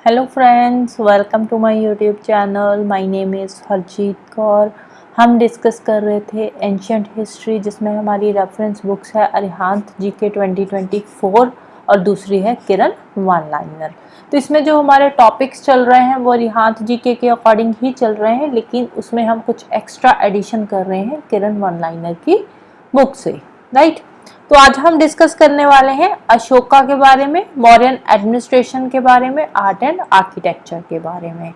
Hello friends, welcome to my YouTube channel. My name is Harjeet Kaur. हम डिस्कस कर रहे थे एंशियंट हिस्ट्री, जिसमें हमारी रेफरेंस बुक्स है अरिहंत जीके 2024 और दूसरी है किरण वन लाइनर। तो इसमें जो हमारे टॉपिक्स चल रहे हैं वो अरिहंत जीके के अकॉर्डिंग ही चल रहे हैं, लेकिन उसमें हम कुछ एक्स्ट्रा एडिशन कर रहे हैं किरण वन लाइनर की बुक से, राइट। तो आज हम डिस्कस करने वाले हैं अशोका के बारे में, मौर्यन एडमिनिस्ट्रेशन के बारे में, आर्ट एंड आर्किटेक्चर के बारे में।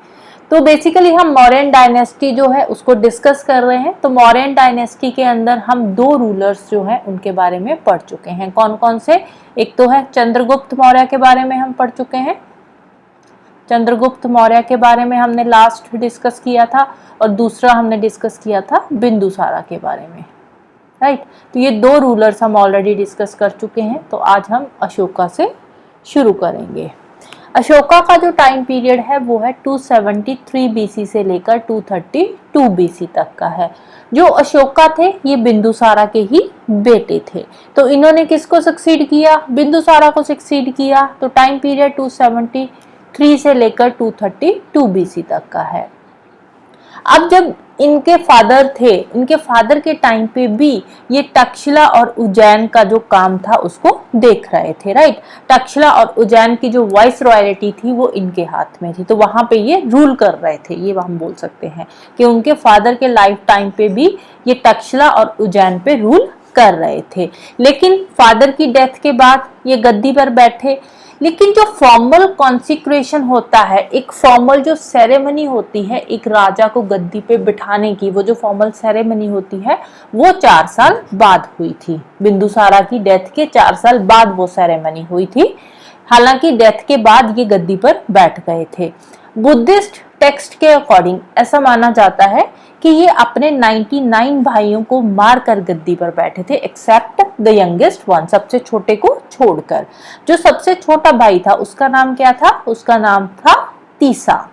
तो बेसिकली हम मौर्यन डायनेस्टी जो है उसको डिस्कस कर रहे हैं। तो मौर्यन डायनेस्टी के अंदर हम दो रूलर्स जो हैं उनके बारे में पढ़ चुके हैं। कौन कौन से? एक तो है चंद्रगुप्त मौर्य के बारे में हम पढ़ चुके हैं, चंद्रगुप्त मौर्य के बारे में हमने लास्ट डिस्कस किया था, और दूसरा हमने डिस्कस किया था बिंदुसारा के बारे में, राइट। तो ये दो रूलर्स हम ऑलरेडी डिस्कस कर चुके हैं। तो आज हम अशोका से शुरू करेंगे। अशोका का जो टाइम पीरियड है वो है 273 बीसी से लेकर 232 बीसी तक का है। जो अशोका थे ये बिंदुसारा के ही बेटे थे। तो इन्होंने किसको सक्सीड किया? बिंदुसारा को सक्सीड किया। तो टाइम पीरियड 273 से लेकर 232 बीसी तक का है। अब जब इनके फादर थे, इनके फादर के टाइम पे भी ये तक्षशिला और उज्जैन का जो काम था उसको देख रहे थे, राइट। तक्षशिला और उज्जैन की जो वाइस रॉयल्टी थी वो इनके हाथ में थी, तो वहां पे ये रूल कर रहे थे। ये हम बोल सकते हैं कि उनके फादर के लाइफ टाइम पे भी ये तक्षशिला और उज्जैन पे रूल कर रहे थे। लेकिन फादर की डेथ के बाद ये गद्दी पर बैठे। लेकिन जो फॉर्मल कॉन्सिक्रेशन होता है, एक फॉर्मल जो सेरेमनी होती है एक राजा को गद्दी पे बिठाने की, वो जो फॉर्मल सेरेमनी होती है वो 4 साल बाद हुई थी। बिंदुसारा की डेथ के 4 साल बाद वो सेरेमनी हुई थी। हालांकि डेथ के बाद ये गद्दी पर बैठ गए थे। बुद्धिस्ट टेक्स्ट के अकॉर्डिंग ऐसा माना जाता है कि ये अपने 99 भाइयों को मारकर गद्दी पर बैठे थे, एक्सेप्ट द यंगेस्ट वन, सबसे छोटे को छोड़कर। जो सबसे छोटा भाई था उसका नाम क्या था? उसका नाम था तीसा।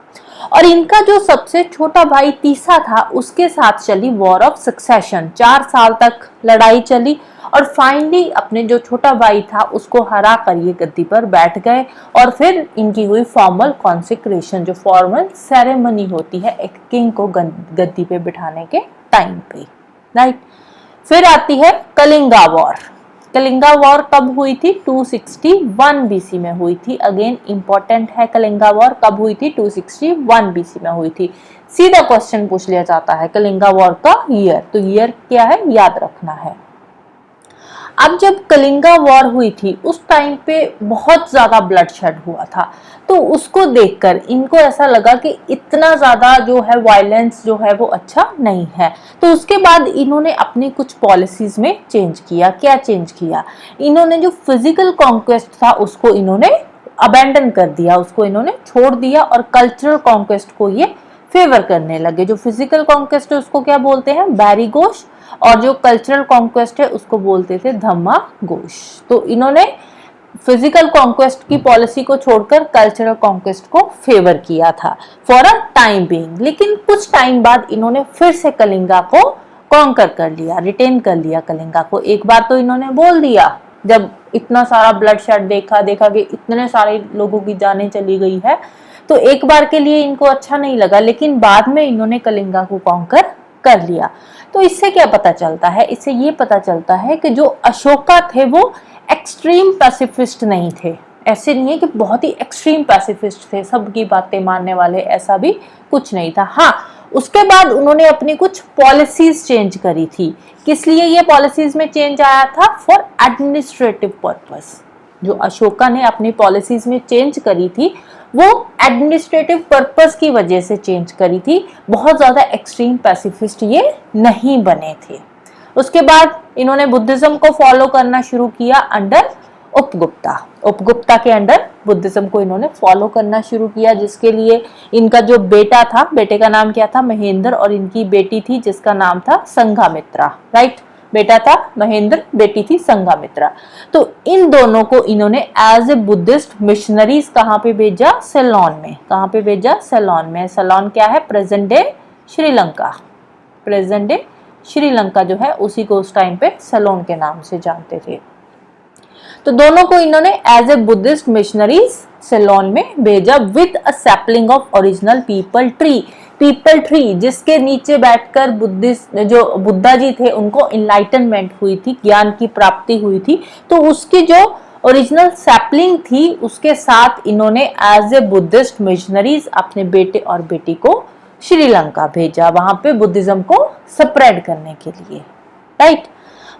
और इनका जो सबसे छोटा भाई तीसा था उसके साथ चली वॉर ऑफ सक्सेशन। 4 साल तक लड़ाई चली और फाइनली अपने जो छोटा भाई था उसको हरा कर ये गद्दी पर बैठ गए। और फिर इनकी हुई फॉर्मल कॉन्सिक्रेशन, जो फॉर्मल सेरेमनी होती है एक किंग को गद्दी पे बिठाने के टाइम पे, राइट। फिर आती है कलिंगा वॉर। कलिंगा वॉर कब हुई थी? 261 बीसी में हुई थी। अगेन इंपॉर्टेंट है, कलिंगा वॉर कब हुई थी? 261 बीसी में हुई थी। सीधा क्वेश्चन पूछ लिया जाता है कलिंगा वॉर का ईयर, तो ईयर क्या है याद रखना है। अब जब कलिंगा वॉर हुई थी उस टाइम पे बहुत ज्यादा ब्लडशेड हुआ था, तो उसको देखकर इनको ऐसा लगा कि इतना ज्यादा जो है वायलेंस जो है वो अच्छा नहीं है। तो उसके बाद इन्होंने अपनी कुछ पॉलिसीज में चेंज किया। क्या चेंज किया? इन्होंने जो फिजिकल कॉन्क्वेस्ट था उसको इन्होंने अबेंडन कर दिया, उसको इन्होंने छोड़ दिया, और कल्चरल कॉन्क्वेस्ट को ये फेवर करने लगे। जो फिजिकल कॉन्क्वेस्ट है उसको क्या बोलते हैं? बैरीगोश, और जो कल्चरल कॉन्क्वेस्ट है उसको बोलते थे धम्मागोश। तो इन्होंने फिजिकल कॉन्क्वेस्ट की पॉलिसी को छोड़कर कल्चरल कॉन्क्वेस्ट को फेवर किया था फॉर अ टाइम बीइंग। लेकिन कुछ टाइम बाद इन्होंने फिर से कलिंगा को कॉन्कर कर लिया, रिटेन कर लिया कलिंगा को। एक बार तो इन्होंने बोल दिया, जब इतना सारा ब्लडशेड देखा कि इतने सारे लोगों की जानें चली गई है, तो एक बार के लिए इनको अच्छा नहीं लगा, लेकिन बाद में इन्होंने कलिंगा को कॉन्कर कर लिया। तो इससे क्या पता चलता है? इससे ये पता चलता है कि जो अशोका थे वो एक्सट्रीम पैसिफिस्ट नहीं थे। ऐसे नहीं है कि बहुत ही एक्सट्रीम पैसिफिस्ट थे, सबकी बातें मानने वाले, ऐसा भी कुछ नहीं था। हाँ, उसके बाद उन्होंने अपनी कुछ पॉलिसीज चेंज करी थी। किस लिए ये पॉलिसीज में चेंज आया था? For administrative purpose. जो अशोका ने अपनी पॉलिसीज में चेंज करी थी वो एडमिनिस्ट्रेटिव पर्पस की वजह से चेंज करी थी। बहुत ज्यादा एक्सट्रीम पैसिफिस्ट ये नहीं बने थे। उसके बाद इन्होंने बुद्धिज्म को फॉलो करना शुरू किया अंडर उपगुप्ता। उपगुप्ता के अंडर बुद्धिज्म को इन्होंने फॉलो करना शुरू किया, जिसके लिए इनका जो बेटा था, बेटे का नाम क्या था? महेंद्र, और इनकी बेटी थी जिसका नाम था संघामित्रा, राइट। बेटा था महेंद्र, बेटी थी संघामित्रा। तो इन दोनों को इन्होंने एज ए बुद्धिस्ट मिशनरीज कहाँ पे भेजा? सेलोन में। कहाँ पे भेजा? सेलोन में। सेलोन क्या है? Present day Sri Lanka. Present day Sri Lanka जो है उसी को उस टाइम पे सेलोन के नाम से जानते थे। तो दोनों को इन्होंने as a Buddhist missionaries Ceylon में भेजा with a sapling of original peepal tree जिसके नीचे बैठकर बुद्धिस्ट जो बुद्धा जी थे उनको इनलाइटनमेंट हुई थी, ज्ञान की प्राप्ति हुई थी। तो उसकी जो ओरिजिनल सैपलिंग थी उसके साथ इन्होंने एज ए बुद्धिस्ट मिशनरीज अपने बेटे और बेटी को श्रीलंका भेजा, वहां पे बुद्धिज्म को स्प्रेड करने के लिए, राइट।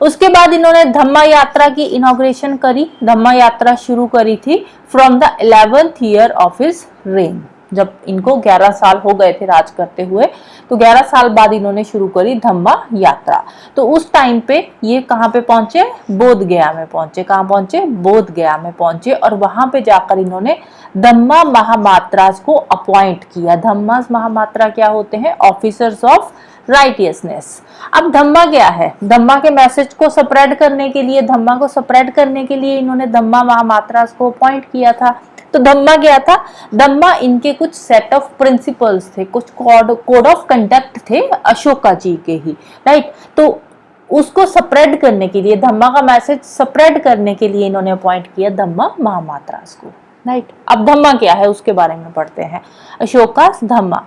उसके बाद इन्होंने धम्मा यात्रा की इनॉग्रेशन करी। धम्मा यात्रा शुरू करी थी from the 11th year of his rain. जब इनको 11 साल हो गए थे राज करते हुए, तो 11 साल बाद इन्होंने शुरू करी धम्मा यात्रा। तो उस टाइम पे ये कहाँ पे पहुंचे? बोध गया में पहुंचे। कहाँ पहुंचे? बोध गया में पहुंचे। और वहां पे जाकर इन्होंने धम्मा महामात्रास को अपॉइंट किया। धम्मा महामात्रा क्या होते हैं? Officers of righteousness. अब धम्मा क्या है? धम्मा के मैसेज को स्प्रेड करने के लिए, धम्मा को स्प्रेड करने के लिए इन्होंने धम्मा महामात्रास को अपॉइंट किया था। तो धम्मा क्या था? धम्मा इनके कुछ सेट ऑफ प्रिंसिपल्स थे, कुछ कोड ऑफ कंडक्ट थे अशोका जी के ही, राइट। तो उसको स्प्रेड करने के लिए, धम्मा का मैसेज स्प्रेड करने के लिए इन्होंने अपॉइंट किया धम्मा महामात्रास को, राइट। अब धम्मा क्या है उसके बारे में पढ़ते हैं। Ashoka Dhamma,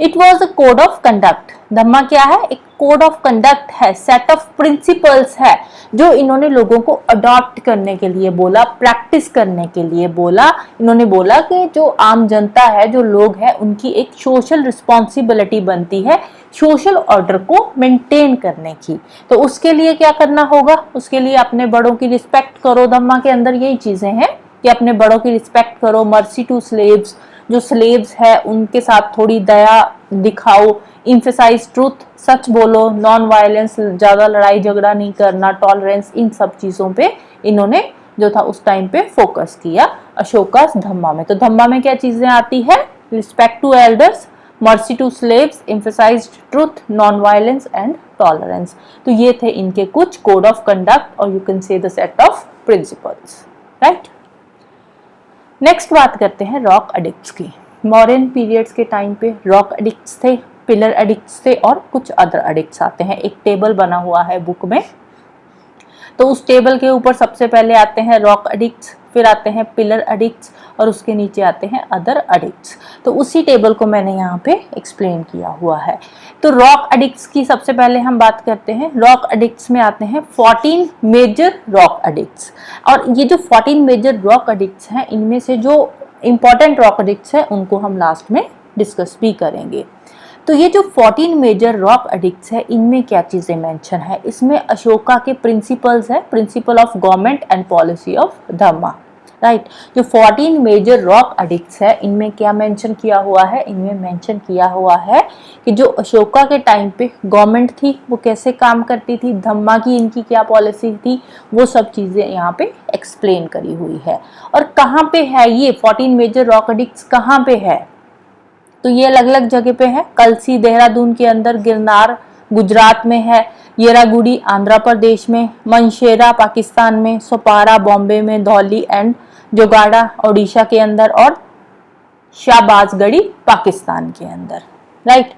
it was a code of conduct. Dhamma क्या है? एक कोड ऑफ कंडक्ट है, सेट ऑफ प्रिंसिपल्स है जो इन्होंने लोगों को अडॉप्ट करने के लिए बोला, प्रैक्टिस करने के लिए बोला। इन्होंने बोला कि जो आम जनता है, जो लोग हैं, उनकी एक सोशल रिस्पॉन्सिबिलिटी बनती है सोशल ऑर्डर को मेंटेन करने की। तो उसके लिए क्या करना होगा? उसके लिए अपने बड़ों की रिस्पेक्ट करो। धम्मा के अंदर यही चीजें हैं कि अपने बड़ों की रिस्पेक्ट करो, मर्सी टू स्लेव्स, जो स्लेव्स है उनके साथ थोड़ी दया दिखाओ, इम्फेसाइज ट्रूथ, सच बोलो, नॉन वायलेंस, ज्यादा लड़ाई झगड़ा नहीं करना, टॉलरेंस, इन सब चीजों पे इन्होंने जो था उस टाइम पे फोकस किया अशोका धम्मा में। तो धम्मा में क्या चीजें आती है? Respect to elders, mercy to slaves, emphasize truth, non violence and tolerance. तो ये थे इनके कुछ कोड ऑफ कंडक्ट और you can say the set of principles, right. Next बात करते हैं रॉक एडिक्ट्स की। मॉडर्न पीरियड्स के टाइम पे रॉक एडिक्ट्स थे, पिलर एडिक्ट्स थे और कुछ अदर एडिक्ट्स आते हैं। एक टेबल बना हुआ है बुक में, तो उस टेबल के ऊपर सबसे पहले आते हैं रॉक एडिक्ट्स, फिर आते हैं पिलर एडिक्ट्स और उसके नीचे आते हैं अदर एडिक्ट्स। तो उसी टेबल को मैंने यहाँ पे एक्सप्लेन किया हुआ है। तो रॉक एडिक्ट्स की सबसे पहले हम बात करते हैं। रॉक एडिक्ट्स में आते हैं 14 मेजर रॉक एडिक्ट्स। और ये जो 14 मेजर रॉक एडिक्ट्स हैं, इनमें से जो इंपॉर्टेंट रॉक एडिक्ट्स हैं उनको हम लास्ट में डिस्कस भी करेंगे। तो ये जो 14 मेजर रॉक एडिक्ट्स है, इनमें क्या चीजें मेंशन है? इसमें अशोका के प्रिंसिपल्स है, principle of government and policy of Dhamma, right. जो 14 मेजर रॉक एडिक्ट्स है, इनमें क्या मेंशन किया हुआ है? इनमें मेंशन किया हुआ है कि जो अशोका के टाइम पे गवर्नमेंट थी वो कैसे काम करती थी, धम्मा की इनकी क्या पॉलिसी थी, वो सब चीजें यहाँ पे एक्सप्लेन करी हुई है। और कहाँ पे है ये 14 मेजर रॉक एडिक्ट्स? कहाँ पे है? तो ये अलग अलग जगह पे है। कलसी देहरादून के अंदर, गिरनार गुजरात में है, येरागुड़ी आंध्र प्रदेश में, मनशेरा पाकिस्तान में, सोपारा बॉम्बे में, धौली एंड जोगाड़ा ओडिशा के अंदर और शाहबाजगढ़ी पाकिस्तान के अंदर, राइट।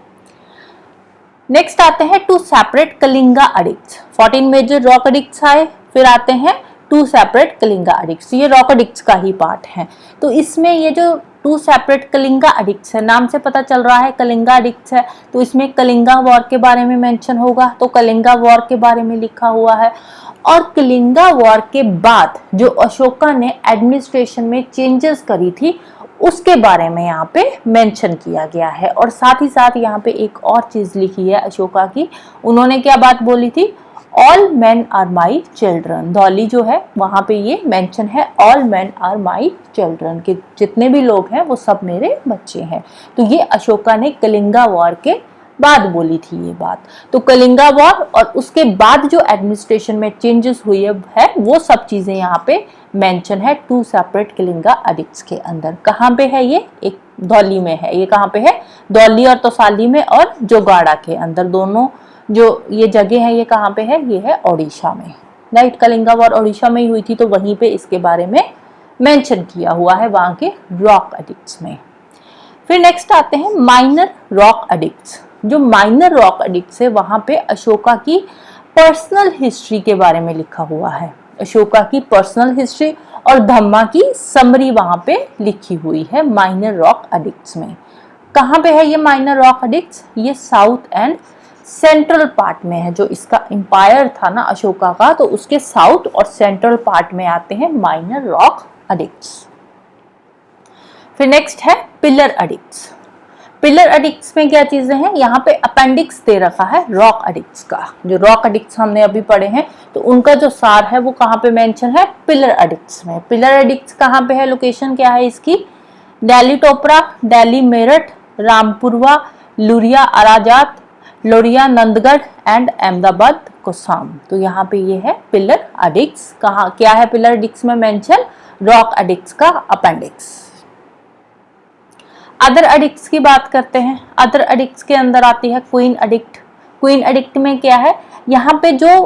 नेक्स्ट आते हैं 2 separate Kalinga edicts. 14 major rock edicts आए, फिर आते हैं 2 सेपरेट कलिंगा एडिक्ट्स। ये रॉक एडिक्ट्स का ही पार्ट है। तो इसमें ये जो 2 सेपरेट कलिंगा एडिक्ट्स है, नाम से पता चल रहा है कलिंगा एडिक्ट्स है, तो इसमें कलिंगा वॉर के बारे में मेंशन होगा। तो कलिंगा वॉर के बारे में लिखा हुआ है। और कलिंगा वॉर के बाद जो अशोका ने एडमिनिस्ट्रेशन में चेंजेस करी थी उसके बारे में यहाँ पे मेंशन किया गया है। और साथ ही साथ यहाँ पे एक और चीज लिखी है अशोका की। उन्होंने क्या बात बोली थी? All men are my children. Dhauli जो है वहां पे ये मेंशन है, all men are my children, कि जितने भी लोग हैं वो सब मेरे बच्चे हैं। तो ये अशोका ने कलिंगा वॉर के बाद बोली थी ये बात। तो कलिंगा वॉर और उसके बाद जो एडमिनिस्ट्रेशन में चेंजेस हुई है वो सब चीजें यहाँ पे मेंशन है 2 सेपरेट कलिंगा एडिक्ट्स के अंदर। कहाँ पे है ये? एक धौली में है। ये कहाँ पे है? धौली और तोसाली में और जोगाड़ा के अंदर, दोनों जो ये जगह है ये कहाँ पे है? ये है ओडिशा में, राइट। कलिंगा वॉर ओडिशा में ही हुई थी, तो वहीं पे इसके बारे में मेंशन किया हुआ है वहां के रॉक एडिक्ट्स में। फिर नेक्स्ट आते हैं माइनर रॉक एडिक्ट्स। जो माइनर रॉक एडिक्ट्स है वहां पे अशोका की पर्सनल हिस्ट्री के बारे में लिखा हुआ है। अशोका की पर्सनल हिस्ट्री और धम्मा की समरी वहां पे लिखी हुई है माइनर रॉक एडिक्ट्स में। कहाँ पे है ये माइनर रॉक एडिक्ट्स? ये साउथ एंड सेंट्रल पार्ट में है। जो इसका एम्पायर था ना अशोका का, तो उसके साउथ और सेंट्रल पार्ट में आते हैं माइनर रॉक एडिक्ट्स। फिर नेक्स्ट है पिलर एडिक्ट्स। पिलर एडिक्ट्स में क्या चीजें हैं? यहाँ पे अपेंडिक्स दे रखा है रॉक एडिक्ट्स का। जो रॉक एडिक्ट्स हमने अभी पढ़े हैं तो उनका जो सार है वो कहाँ पे मेंशन है? पिलर एडिक्ट्स में। पिलर एडिक्ट्स कहाँ पे है? लोकेशन क्या है इसकी? Delhi Topra, Delhi Meerut, Rampurwa, Luria अराजात, Lauriya Nandgarh and Ahmedabad कोसाम। तो यहाँ पे ये है पिलर एडिक्ट्स। कहाँ क्या है पिलर एडिक्ट्स में मेंशन? रॉक एडिक्ट्स का अपेंडिक्स। अदर एडिक्ट्स की बात करते हैं। अदर एडिक्ट्स के अंदर आती है क्वीन एडिक्ट। क्वीन एडिक्ट में क्या है? यहाँ पे जो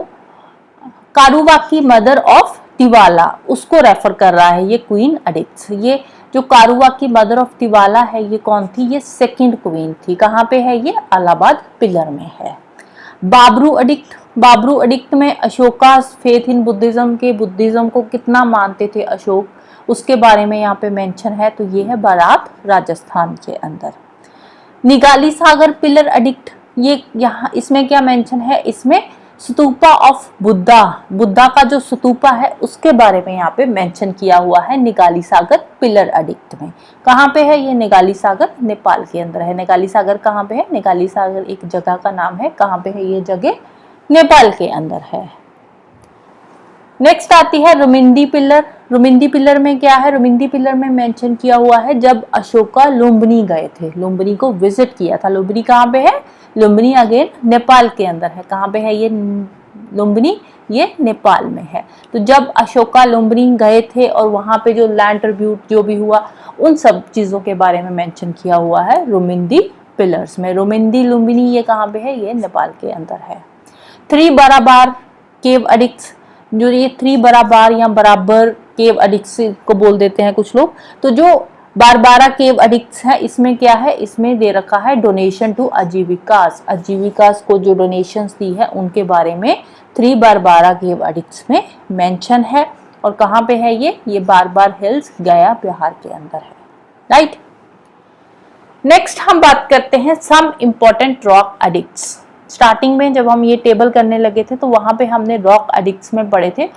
कारुवाकी मदर ऑफ तिवाला उसको रेफर कर रहा है ये क्वीन एडिक्ट्स। ये जो कारुवाकी मदर ऑफ तिवाला है ये कौन थी? ये सेकंड क्वीन थी। कहाँ पे है ये? इलाहाबाद पिलर में है। बाबरू एडिक्ट। बाबरू एडिक्ट में अशोका फेथ इन बुद्धिज्म के बुद्धिज्म को कितना मानते थे अशोक, उसके बारे में यहाँ पे मेंशन है। तो ये है बारात राजस्थान के अंदर। निगाली सागर पिलर एडिक्ट, ये यहाँ इसमें क्या मेंशन है? इसमें स्तूपा ऑफ बुद्धा, बुद्धा का जो स्तूपा है उसके बारे में यहाँ पे मेंशन किया हुआ है निगाली सागर पिलर एडिक्ट में। कहाँ पे है ये? निगाली सागर नेपाल के अंदर है। निगाली सागर कहाँ पे है? निगाली सागर एक जगह का नाम है। कहाँ पे है ये जगह? नेपाल के अंदर है। नेक्स्ट आती है रुमिंदी पिलर। रुमिंदी पिलर में क्या है? रुमिंदी पिलर में मेंशन किया हुआ है जब अशोका लुम्बिनी गए थे, लुम्बिनी को विजिट किया था। लुम्बिनी कहाँ पे है? लुम्बिनी अगेन नेपाल के अंदर है। कहाँ पे है ये लुम्बिनी? ये नेपाल में है। तो जब अशोका लुम्बिनी गए थे और वहां पे जो लैंड ट्रिब्यूट जो भी हुआ उन सब चीजों के बारे में मेंशन किया हुआ है रुमिंदी पिलर्स में। रुमिंदी लुम्बिनी ये कहाँ पे है? ये नेपाल के अंदर है। 3 बराबर केव एडिक्ट्स, जो ये 3 बराबर या बराबर केव एडिक्ट्स को बोल देते हैं कुछ लोग। तो जो बारबारा केव एडिक्ट्स है इसमें क्या है? इसमें दे रखा है डोनेशन टू आजीविकास। आजीविकास को जो डोनेशंस दी है उनके बारे में 3 बारबारा केव एडिक्ट्स में मेंशन है। और कहाँ पे है ये बारबार हिल्स गया बिहार के अंदर है। राइट। नेक्स्ट हम बात करते हैं some important rock edicts. Starting में जब हम ये टेबल करने लगे थे तो वहां पे हमने रॉक एडिक्ट्स में पढ़े थे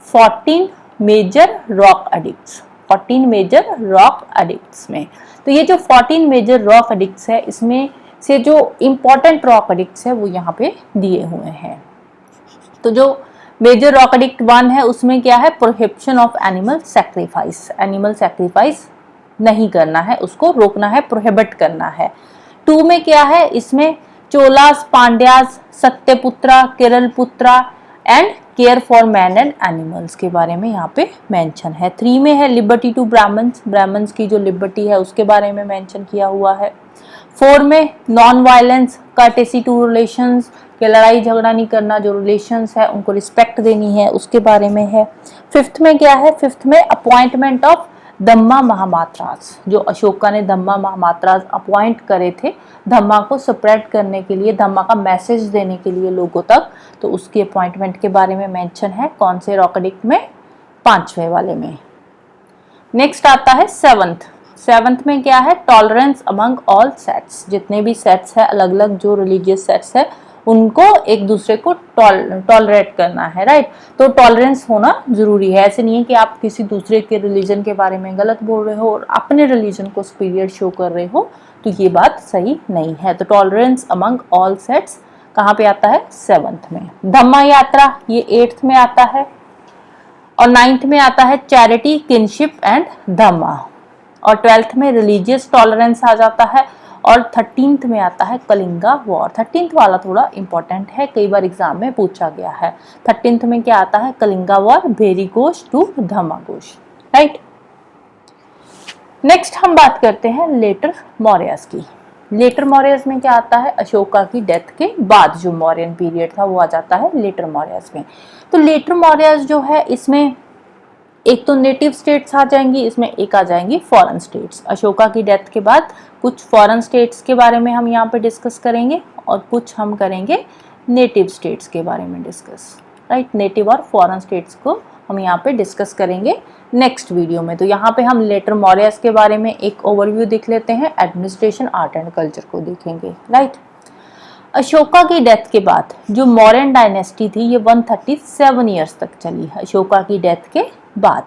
14 major rock edicts. 14 major rock edicts में तो ये जो 14 मेजर रॉक एडिक्ट्स है इसमें से जो इम्पोर्टेंट रॉक एडिक्ट्स है वो यहाँ पे दिए हुए हैं। तो जो मेजर रॉक एडिक्ट 1 है उसमें क्या है? Prohibition of animal sacrifice. Animal sacrifice नहीं करना है, उसको रोकना है, प्रोहिबिट करना है। 2 में क्या है? इसमें Cholas, Pandyas, Satyaputra, Keralaputra and care for man and animals के बारे में यहाँ पे मेंशन है। 3 में है लिबर्टी टू ब्राह्मण्स, ब्राह्मण्स की जो लिबर्टी है उसके बारे में मेंशन किया हुआ है। 4 में non violence, courtesy to relations, के लड़ाई झगड़ा नहीं करना, जो रिलेशंस है उनको रिस्पेक्ट देनी है उसके बारे में है। 5th में क्या है? 5th में अपॉइंटमेंट ऑफ धम्मा महामात्रास, जो अशोका ने धम्मा महामात्रास अपॉइंट करे थे धम्मा को स्प्रेड करने के लिए, धम्मा का मैसेज देने के लिए लोगों तक। तो उसकी अपॉइंटमेंट के बारे में मेंशन है। कौन से रॉक एडिक्ट में? 5वें वाले में। नेक्स्ट आता है 7th में क्या है? Tolerance among all sets. जितने भी सेट्स है अलग अलग जो रिलीजियस सेट्स है उनको एक दूसरे को टॉलरेट करना है। राइट। तो टॉलरेंस होना जरूरी है। ऐसे नहीं है कि आप किसी दूसरे के रिलीजन के बारे में गलत बोल रहे हो और अपने रिलीजन को सुपीरियर शो कर रहे हो, तो ये बात सही नहीं है। तो टॉलरेंस अमंग ऑल सेट्स कहाँ पे आता है? 7th में। धम्मा यात्रा ये 8th में आता है। और 9th में आता है चैरिटी, किनशिप एंड धम्मा। और 12th में रिलीजियस टॉलरेंस आ जाता है। और 13th में आता है कलिंगा वॉर। 13th वाला थोड़ा इंपॉर्टेंट है, कई बार एग्जाम में पूछा गया है। 13th में क्या आता है? Kalinga war, Bheri Ghosh to Dhamma Ghosh. Right. Next हम बात करते हैं लेटर मौर्यस की। लेटर मौर्यस में क्या आता है? अशोका की डेथ के बाद जो मौर्यन पीरियड था वो आ जाता है लेटर मौर्यस में। तो लेटर मौर्यस जो है इसमें एक तो नेटिव स्टेट्स आ जाएंगी, इसमें एक आ जाएंगी फॉरेन स्टेट्स। अशोका की डेथ के बाद कुछ फॉरेन स्टेट्स के बारे में हम यहाँ पे डिस्कस करेंगे और कुछ हम करेंगे नेटिव स्टेट्स के बारे में डिस्कस। राइट। नेटिव और फॉरेन स्टेट्स को हम यहाँ पे डिस्कस करेंगे नेक्स्ट वीडियो में। तो यहाँ पे हम लेटर मौर्यस के बारे में एक ओवरव्यू देख लेते हैं, एडमिनिस्ट्रेशन, आर्ट एंड कल्चर को देखेंगे, राइट। अशोका की डेथ के बाद जो मौर्यन डायनेस्टी थी ये 137 ईयर्स तक चली है, अशोका की डेथ के बाद।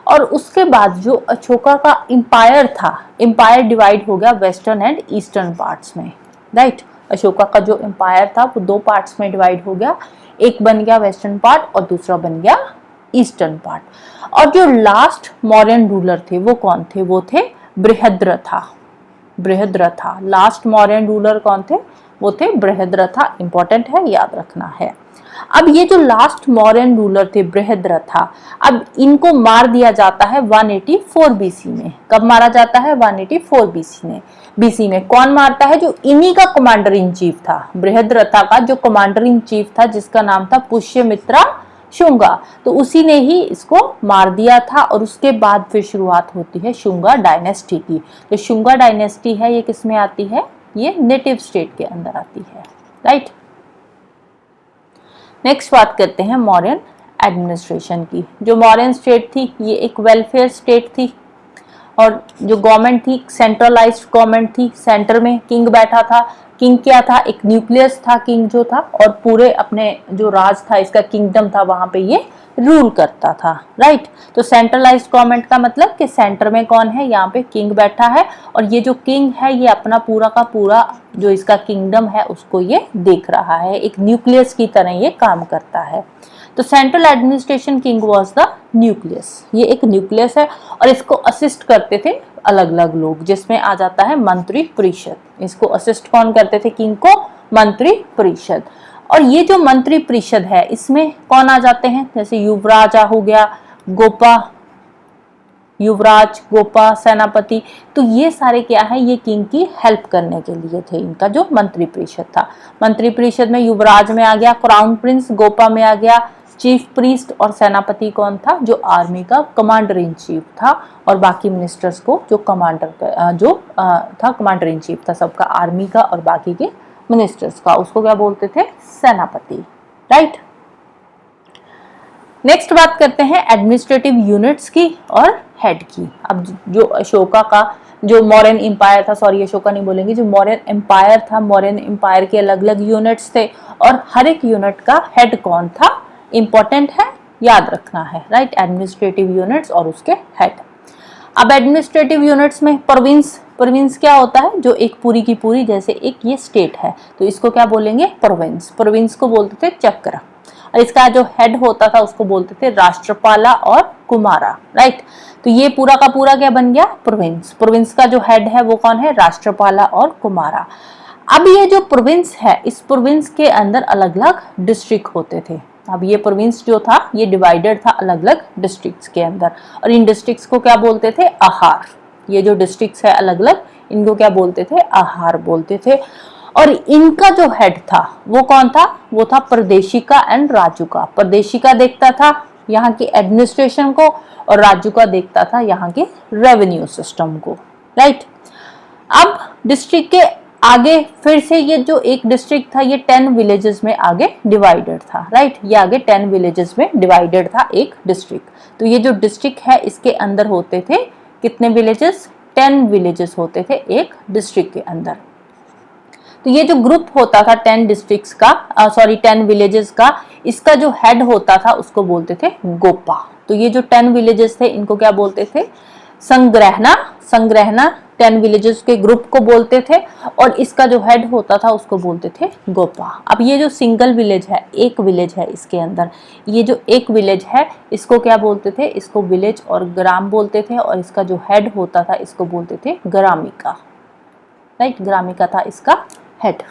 और उसके बाद जो अशोका का एम्पायर था, एम्पायर डिवाइड हो गया वेस्टर्न एंड ईस्टर्न पार्ट्स में, राइट। अशोका का जो एम्पायर था वो 2 पार्ट्स में डिवाइड हो गया, एक बन गया वेस्टर्न पार्ट और दूसरा बन गया ईस्टर्न पार्ट। और जो लास्ट मौर्यन रूलर थे वो कौन थे? वो थे बृहद्रथा। बृहद्रथा लास्ट मौर्यन रूलर कौन थे? वो थे बृहद्रथा। इंपॉर्टेंट है, याद रखना है। अब ये जो लास्ट मौर्यन रूलर थे बृहद्रथा, अब इनको मार दिया जाता है 184 बीसी में। कब मारा जाता है? 184 बीसी में। बीसी में कौन मारता है? जो इन्हीं का कमांडर इन चीफ था, बृहद्रथा का जो कमांडर इन चीफ था, जिसका नाम था पुष्यमित्रा शुंगा, तो उसी ने ही इसको मार दिया था। और उसके बाद फिर शुरुआत होती है शुंगा डायनेस्टी की। जो शुंगा डायनेस्टी है ये किस में आती है? ये नेटिव स्टेट के अंदर आती है, राइट। नेक्स्ट बात करते हैं मौर्यन एडमिनिस्ट्रेशन की। जो मौर्यन स्टेट थी ये एक वेलफेयर स्टेट थी, और जो गवर्नमेंट थी सेंट्रलाइज्ड गवर्नमेंट थी। सेंटर में किंग बैठा था। किंग क्या था? एक न्यूक्लियस था किंग जो था, और पूरे अपने जो राज था, इसका किंगडम था, वहां पे ये रूल करता था, राइट। तो सेंट्रलाइज्ड गवर्नमेंट का मतलब कि सेंटर में कौन है? यहाँ पे किंग बैठा है, और ये जो किंग है ये अपना पूरा का पूरा जो इसका किंगडम है उसको ये देख रहा है, एक न्यूक्लियस की तरह ये काम करता है। तो central administration king was the nucleus. ये एक न्यूक्लियस है, और इसको असिस्ट करते थे अलग अलग लोग, जिसमें आ जाता है मंत्री परिषद। इसको असिस्ट कौन करते थे किंग को? मंत्री परिषद। और ये जो मंत्री परिषद है इसमें कौन आ जाते हैं? जैसे युवराज हो गया, गोपा, युवराज, गोपा, सेनापति। तो ये सारे क्या है? ये किंग की हेल्प करने के लिए थे, इनका जो मंत्री परिषद था। मंत्री परिषद में युवराज में आ गया क्राउन प्रिंस, गोपा में आ गया चीफ प्रीस्ट, और सेनापति कौन था? जो आर्मी का कमांडर इन चीफ था। और बाकी मिनिस्टर्स को जो कमांडर था, कमांडर इन चीफ था सबका, आर्मी का और बाकी के मिनिस्टर्स का, उसको क्या बोलते थे? सेनापति, राइट। नेक्स्ट बात करते हैं एडमिनिस्ट्रेटिव यूनिट्स की और हेड की। अब जो अशोका का जो मौर्यन एम्पायर था, सॉरी अशोका नहीं बोलेंगे, जो मौर्यन एम्पायर था, मौर्यन एम्पायर के अलग अलग यूनिट्स थे, और हर एक यूनिट का हेड कौन था? इंपॉर्टेंट है, याद रखना है, राइट। एडमिनिस्ट्रेटिव यूनिट्स और उसके हेड। अब एडमिनिस्ट्रेटिव यूनिट्स में प्रोविंस, प्रोविंस क्या होता है? जो एक पूरी की पूरी, जैसे एक ये स्टेट है तो इसको क्या बोलेंगे? प्रोविंस। प्रोविंस को बोलते थे चक्र, और इसका जो हेड होता था उसको बोलते थे राष्ट्रपाला और कुमारा, राइट। तो ये पूरा का पूरा क्या बन गया? प्रोविंस। प्रोविंस का जो हेड है वो कौन है? राष्ट्रपाला और कुमारा। अब ये जो प्रोविंस है, इस प्रोविंस के अंदर अलग अलग डिस्ट्रिक्ट होते थे। अब ये प्रोविंस जो था ये डिवाइडेड था अलग अलग डिस्ट्रिक्ट्स के अंदर, और इन डिस्ट्रिक्ट्स को क्या बोलते थे? आहार। ये जो डिस्ट्रिक्ट्स है अलग अलग, इनको क्या बोलते थे? आहार बोलते थे। और इनका जो हेड था वो कौन था? वो था प्रदेशिका एंड राजुका। प्रदेशिका देखता था यहाँ की एडमिनिस्ट्रेशन को, और राजुका देखता था यहाँ के रेवेन्यू सिस्टम को, राइट। अब डिस्ट्रिक्ट के आगे फिर से ये जो एक डिस्ट्रिक्ट था ये 10 विलेजेस में आगे डिवाइडेड था, राइट। ये आगे 10 विलेजेस में डिवाइडेड था एक डिस्ट्रिक्ट। तो ये जो डिस्ट्रिक्ट है इसके अंदर होते थे कितने विलेजेस? 10 विलेजेस होते थे एक डिस्ट्रिक्ट के अंदर। तो ये जो ग्रुप होता था 10 डिस्ट्रिक्ट्स का, 10 विलेजेस का, इसका जो हेड होता था उसको बोलते थे गोपा। तो ये जो 10 विलेजेस थे इनको क्या बोलते थे? संग्रहणा। संग्रहणा 10 विलेजेस के ग्रुप को बोलते थे, और इसका जो हेड होता था उसको बोलते थे गोपा। अब ये जो सिंगल विलेज है, एक विलेज है इसके अंदर, ये जो एक विलेज है इसको क्या बोलते थे? इसको विलेज और ग्राम बोलते थे, और इसका जो हेड होता था इसको बोलते थे ग्रामिका, राइट। ग्रामिका था इसका हेड।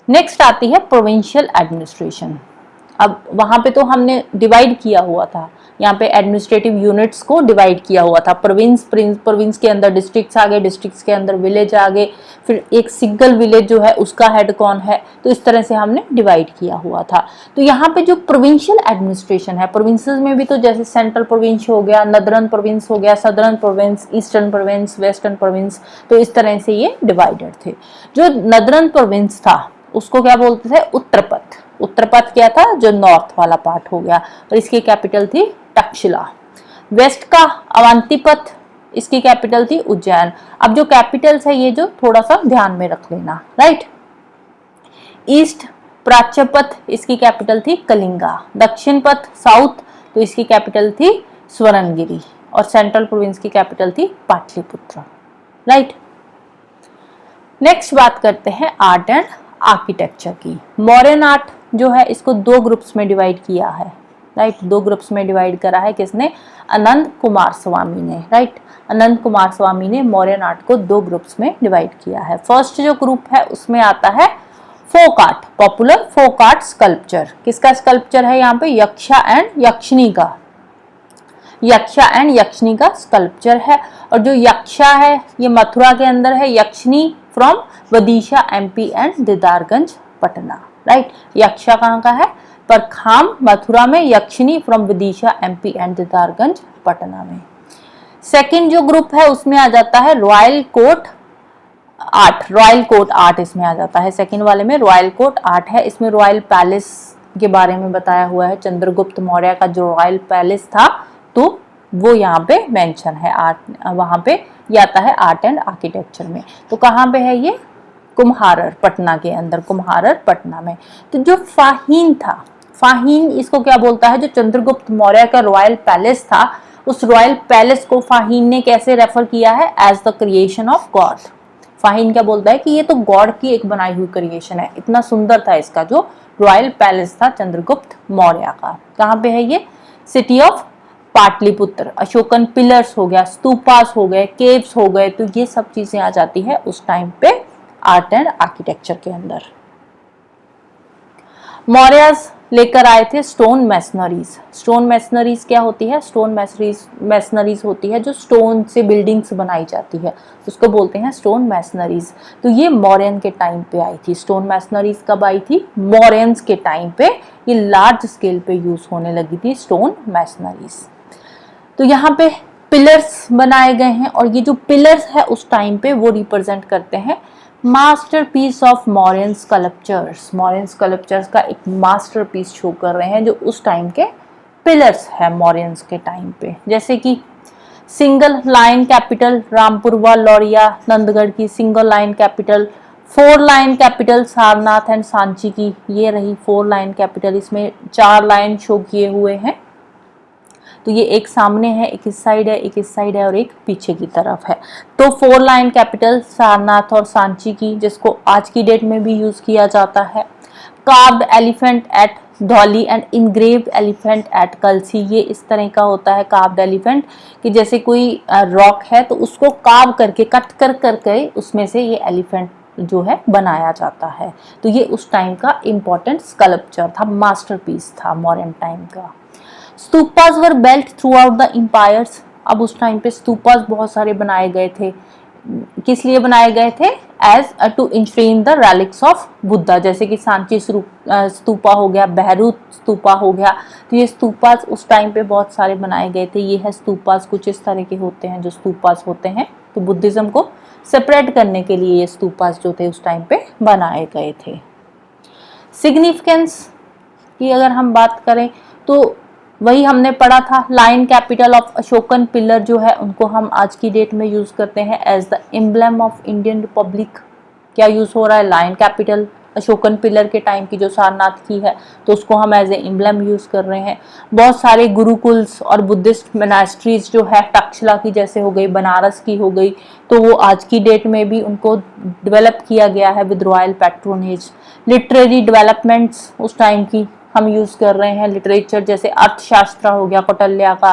नेक्स्ट आती है प्रोविंशियल एडमिनिस्ट्रेशन। अब वहां पे तो हमने डिवाइड किया हुआ था, यहाँ पे एडमिनिस्ट्रेटिव यूनिट्स को डिवाइड किया हुआ था। प्रोविंस, प्रोविंस के अंदर डिस्ट्रिक्ट्स आ गए, डिस्ट्रिक्ट्स के अंदर विलेज आ गए, फिर एक सिंगल विलेज जो है उसका हेड कौन है, तो इस तरह से हमने डिवाइड किया हुआ था। तो यहाँ पे जो प्रोविंशियल एडमिनिस्ट्रेशन है, प्रोविंसेस में भी तो जैसे सेंट्रल प्रोविंस हो गया, नदर्न प्रोविंस हो गया, southern province, eastern province, western province, तो इस तरह से ये डिवाइडेड थे। जो नदर्न प्रोविंस था उसको क्या बोलते थे? उत्तरपथ। उत्तरपथ क्या था? जो नॉर्थ वाला पार्ट हो गया, और इसकी कैपिटल थी तक्षशिला। वेस्ट का अवंतीपथ, इसकी कैपिटल थी उज्जैन। अब जो कैपिटल्स है ये जो थोड़ा सा ध्यान में रख लेना, राइट। ईस्ट प्राच्यपथ, इसकी कैपिटल थी कलिंगा। दक्षिण पथ साउथ, तो इसकी कैपिटल थी स्वर्णगिरी। और सेंट्रल प्रोविंस की कैपिटल थी पाटलिपुत्र, राइट। नेक्स्ट बात करते हैं आर्ट एंड आर्किटेक्चर की। मॉडर्न आर्ट जो है इसको दो ग्रुप्स में डिवाइड किया है, राइट। दो ग्रुप्स में डिवाइड करा है किसने? अनंत कुमार स्वामी ने, राइट। अनंत कुमार स्वामी ने मॉडर्न आर्ट को दो ग्रुप्स में डिवाइड किया है। फर्स्ट जो ग्रुप है उसमें आता है folk art, popular folk art sculpture. किसका स्कल्पचर है यहाँ पे? यक्षा एंड यक्षिणी का, यक्षा एंड यक्षिणी का स्कल्पचर है। और जो यक्षा है ये मथुरा के अंदर है, Yakshini from Vidisha MP and Didarganj Patna, right. Yaksha कहाँ का है? परखाम मथुरा में, Yakshini from Vidisha MP and Didarganj Patna में। सेकंड जो ग्रुप है उसमें आ जाता है royal court art, royal court art इसमें आ जाता है। सेकंड वाले में रॉयल कोर्ट आर्ट है, इसमें रॉयल पैलेस के बारे में बताया हुआ है। चंद्रगुप्त मौर्य का जो रॉयल पैलेस था तो वो यहाँ पे मेंशन है आर्ट, वहां पे ये आता है आर्ट एंड आर्किटेक्चर में। तो कहाँ पे है ये? कुम्हारर, पटना के अंदर, कुम्हारर पटना में। तो जो फाहीन था, फाहीन इसको क्या बोलता है? जो चंद्रगुप्त मौर्य का रॉयल पैलेस था, उस रॉयल पैलेस को फाहीन ने कैसे रेफर किया है? As the creation of God. Fahien क्या बोलता है कि ये तो गॉड की एक बनाई हुई क्रिएशन है। इतना सुंदर था इसका जो रॉयल पैलेस था चंद्रगुप्त मौर्य का। कहाँ पे है ये? City of Pataliputra. Ashokan pillars हो गया, स्तूपास हो गए, केव्स हो गए, तो ये सब चीजें आ जाती है उस टाइम पे आर्ट एंड आर्किटेक्चर के अंदर। मौर्यस लेकर आए थे स्टोन मैसनरीज। स्टोन मैसनरीज क्या होती है? स्टोन मैसनरीज होती है जो स्टोन से बिल्डिंग्स बनाई जाती है, उसको बोलते हैं स्टोन मैसनरीज। तो ये मौर्यन के टाइम पे आई थी। स्टोन मैसनरीज कब आई थी? मौर्यंस के टाइम पे ये लार्ज स्केल पे यूज होने लगी थी स्टोन मैसनरीज। तो यहाँ पे पिलर्स बनाए गए हैं और ये जो पिलर्स है उस टाइम पे वो रिप्रेजेंट करते हैं masterpiece of Mauryan sculptures. Mauryan sculptures का एक मास्टरपीस शो कर रहे हैं जो उस टाइम के पिलर्स है मौर्यंस के टाइम पे। जैसे कि सिंगल लाइन कैपिटल रामपुर व लौरिया नंदगढ़ की single line capital, 4 line capital Sarnath and Sanchi की, ये रही 4 लाइन कैपिटल। इसमें 4 लाइन शो किए हुए हैं, तो ये एक सामने है, एक इस साइड है, एक इस साइड है और एक पीछे की तरफ है। तो 4 लाइन कैपिटल सारनाथ और सांची की, जिसको आज की डेट में भी यूज किया जाता है। Carved elephant at Dhauli and engraved elephant at Kalsi, ये इस तरह का होता है कार्व्ड एलिफेंट कि जैसे कोई रॉक है तो उसको कार्व करके कट कर करके उसमें से ये एलिफेंट जो है बनाया जाता है। तो ये उस टाइम का इम्पोर्टेंट स्कल्पचर था, मास्टरपीस था मॉडर्न टाइम का। Stupas were built throughout the empires. अब उस टाइम पे स्तूपास बहुत सारे बनाए गए थे। किस लिए बनाए गए थे? As to enshrine the relics of Buddha. जैसे कि सांची स्तूपा हो गया, बहरूद स्तूपा हो गया। तो ये स्तूपास उस टाइम पे बहुत सारे बनाए गए थे। ये है स्तूपास, कुछ इस तरह के होते हैं जो स्तूपास होते हैं। तो बुद्धिज्म को सेपरेट करने के लिए ये स्तूपास जो थे उस टाइम पे बनाए गए थे। सिग्निफिकेंस की अगर हम बात करें तो वही हमने पढ़ा था, line capital of Ashokan pillar जो है उनको हम आज की डेट में यूज करते हैं as the emblem of Indian republic. क्या यूज हो रहा है? लाइन कैपिटल अशोकन पिलर के टाइम की जो सारनाथ की है तो उसको हम एज ए एम्ब्लेम यूज कर रहे हैं। बहुत सारे गुरुकुल्स और बुद्धिस्ट मोनास्ट्रीज जो है तक्षशिला की जैसे हो गई, बनारस की हो गई, तो वो आज की डेट में भी उनको डेवलप किया गया है with royal patronage. Literary developments उस टाइम की हम यूज कर रहे हैं। लिटरेचर जैसे अर्थशास्त्र हो गया कौटिल्य का,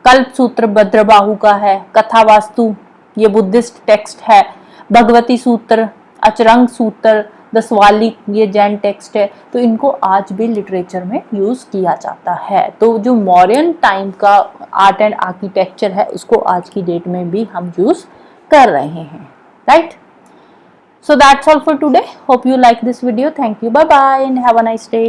कल्प सूत्र भद्रबाहु का है, कथा वास्तु ये बुद्धिस्ट टेक्स्ट है, भगवती सूत्र, अचरंग सूत्र, दसवाली ये जैन टेक्स्ट है। तो इनको आज भी लिटरेचर में यूज किया जाता है। तो जो मॉडर्न टाइम का आर्ट एंड आर्किटेक्चर है उसको आज की डेट में भी हम यूज कर रहे हैं, right. So that's all for today. Hope you like this video. Thank you. Bye bye and have a nice day.